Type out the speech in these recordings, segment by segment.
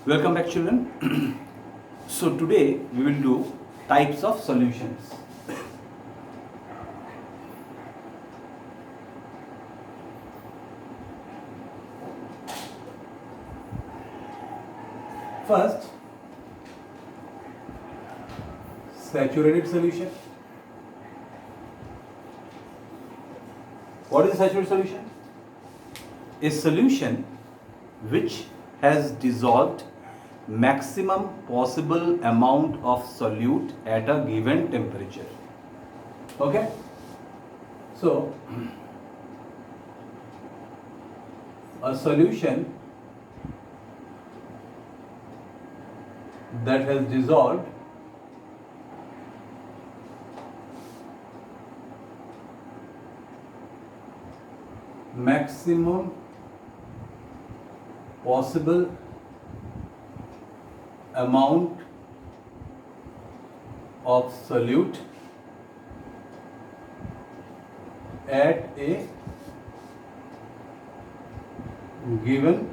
Welcome back, children. So today we will do types of solutions. First, saturated solution. What is a saturated solution? A solution which has dissolved maximum possible amount of solute at a given temperature. Okay? So, a solution that has dissolved maximum possible amount of solute at a given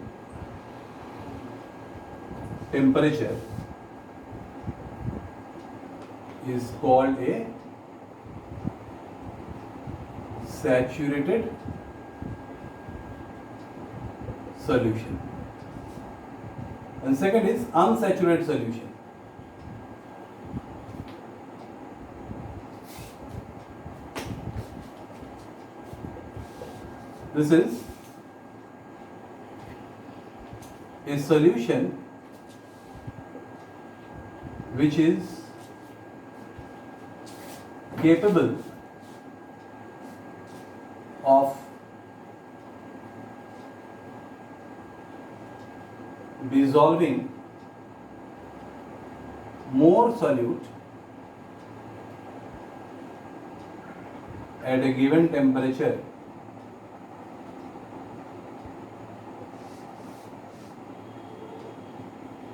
temperature is called a saturated solution. And second is unsaturated solution. This is a solution which is capable of dissolving more solute at a given temperature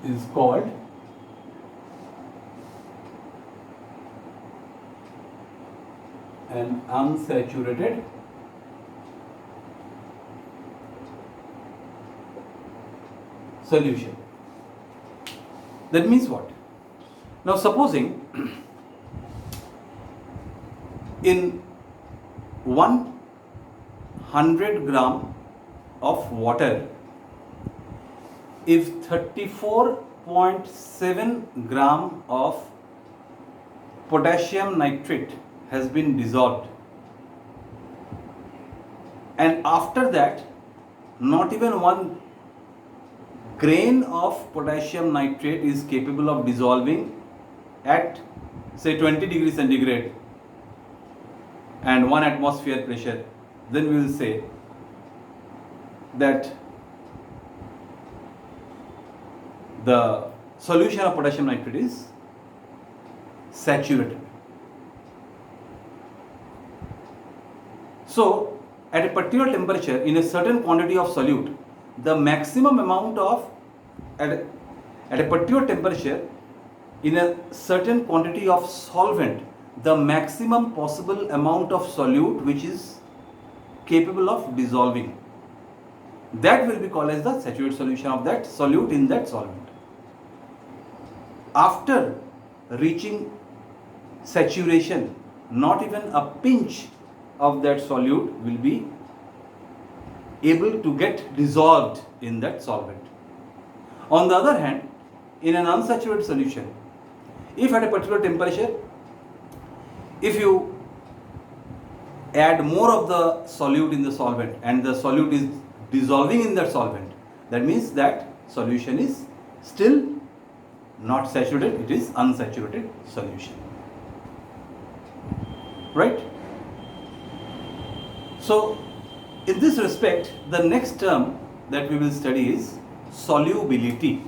is called an unsaturated solution. That means what? Now supposing in 100 gram of water, if 34.7 gram of potassium nitrate has been dissolved, and after that not even one grain of potassium nitrate is capable of dissolving at say 20 degrees centigrade and 1 atmosphere pressure, then we will say that the solution of potassium nitrate is saturated. So at a particular temperature in a certain quantity of solute, the maximum amount of at a particular temperature in a certain quantity of solvent, the maximum possible amount of solute which is capable of dissolving, that will be called as the saturated solution of that solute in that solvent. After reaching saturation, not even a pinch of that solute will be able to get dissolved in that solvent. On the other hand, in an unsaturated solution, if at a particular temperature, if you add more of the solute in the solvent and the solute is dissolving in that solvent, that means that solution is still not saturated, it is unsaturated solution. Right? So, in this respect, the next term that we will study is solubility.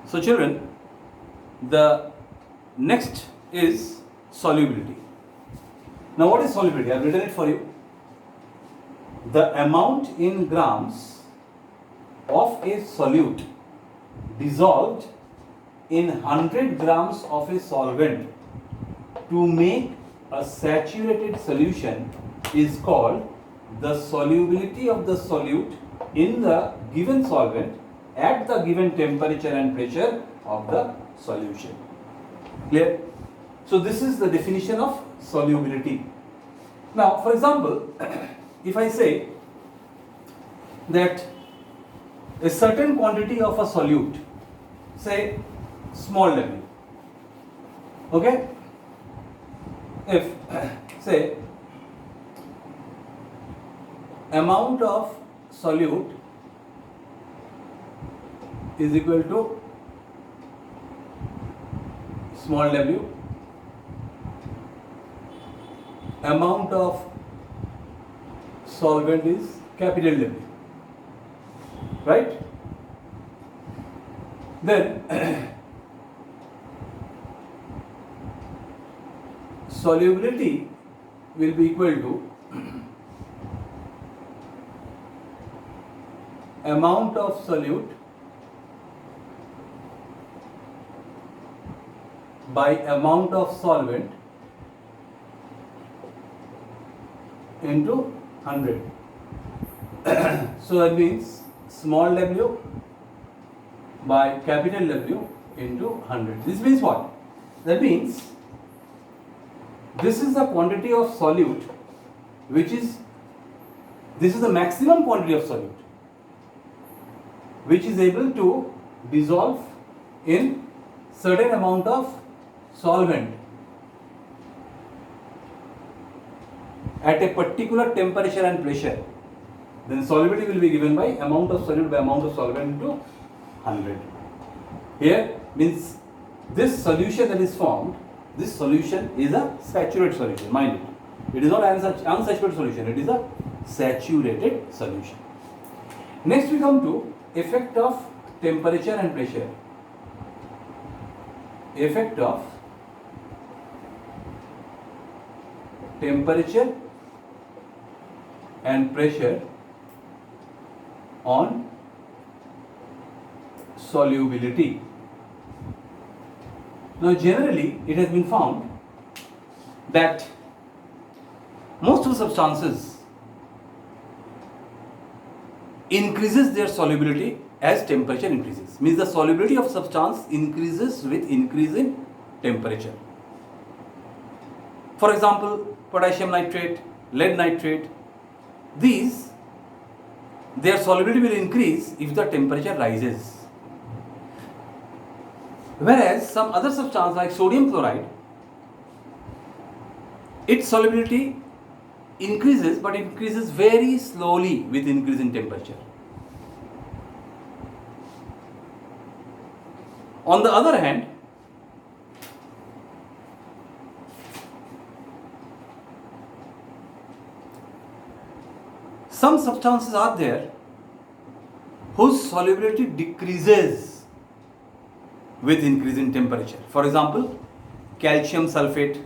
So children, the next is solubility. Now what is solubility? I have written it for you. The amount in grams of a solute dissolved in 100 grams of a solvent to make a saturated solution is called the solubility of the solute in the given solvent at the given temperature and pressure of the solution. Clear? So this is the definition of solubility. Now, for example, if I say that a certain quantity of a solute, say small w, okay, if say amount of solute is equal to small w, amount of solvent is capital W, right? Then solubility will be equal to amount of solute by amount of solvent into 100. So that means small w by capital W into 100. This means what? That means this is the quantity of solute which is, this is the maximum quantity of solute which is able to dissolve in certain amount of solvent at a particular temperature and pressure. Then solubility will be given by amount of solute by amount of solvent into 100. Here means this solution that is formed, this solution is a saturated solution, mind it. It is not an unsaturated solution, it is a saturated solution. Next we come to effect of temperature and pressure. Effect of temperature and pressure on solubility. Now generally it has been found that most of the substances increases their solubility as temperature increases. Means the solubility of substance increases with increase in temperature. For example, potassium nitrate, lead nitrate, these, their solubility will increase if the temperature rises. Whereas some other substance like sodium chloride, its solubility increases, but it increases very slowly with increase in temperature. On the other hand, some substances are there whose solubility decreases with increase in temperature. For example, calcium sulfate,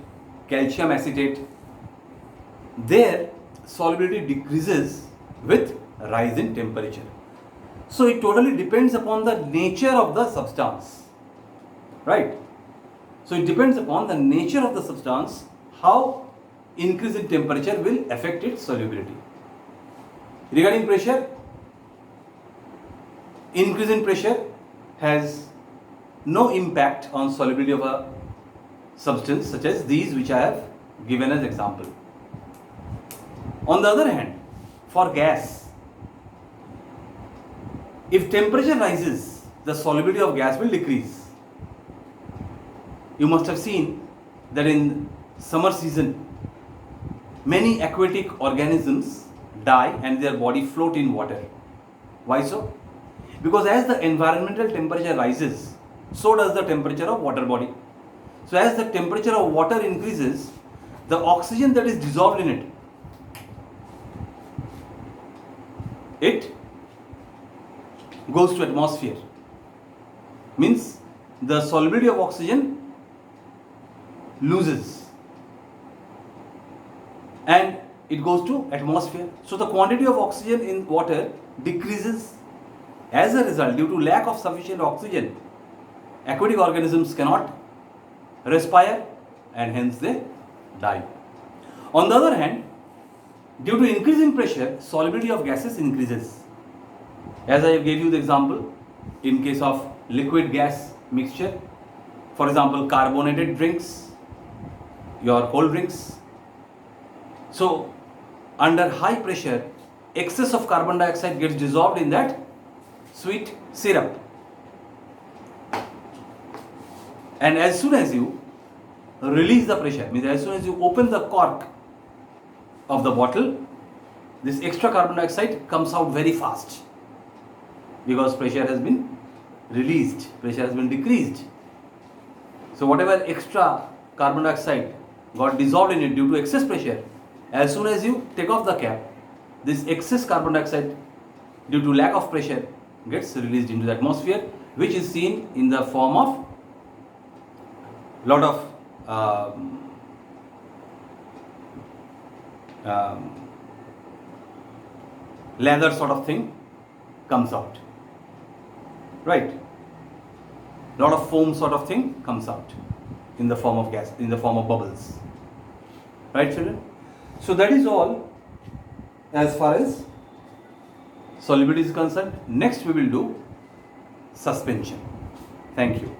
calcium acetate, their solubility decreases with rise in temperature. So it totally depends upon the nature of the substance, right? So it depends upon the nature of the substance how increase in temperature will affect its solubility. Regarding pressure, increase in pressure has no impact on solubility of a substance such as these which I have given as example. On the other hand, for gas, if temperature rises, the solubility of gas will decrease. You must have seen that in summer season, many aquatic organisms die and their body float in water. Why so? Because as the environmental temperature rises, so does the temperature of water body. So as the temperature of water increases, the oxygen that is dissolved in it, it goes to atmosphere. Means the solubility of oxygen loses and it goes to atmosphere. So the quantity of oxygen in water decreases. As a result, due to lack of sufficient oxygen, aquatic organisms cannot respire and hence they die. On the other hand, Due to increase in pressure, solubility of gases increases. As I gave you the example, in case of liquid gas mixture, for example, carbonated drinks, your cold drinks. So, under high pressure, excess of carbon dioxide gets dissolved in that sweet syrup. And as soon as you release the pressure, means as soon as you open the cork of the bottle, this extra carbon dioxide comes out very fast because pressure has been released, pressure has been decreased. So whatever extra carbon dioxide got dissolved in it due to excess pressure, as soon as you take off the cap, this excess carbon dioxide due to lack of pressure gets released into the atmosphere, which is seen in the form of lot of lather sort of thing comes out, right? Lot of foam sort of thing comes out in the form of gas, in the form of bubbles, right, children? So that is all as far as solubility is concerned. Next we will do suspension. Thank you.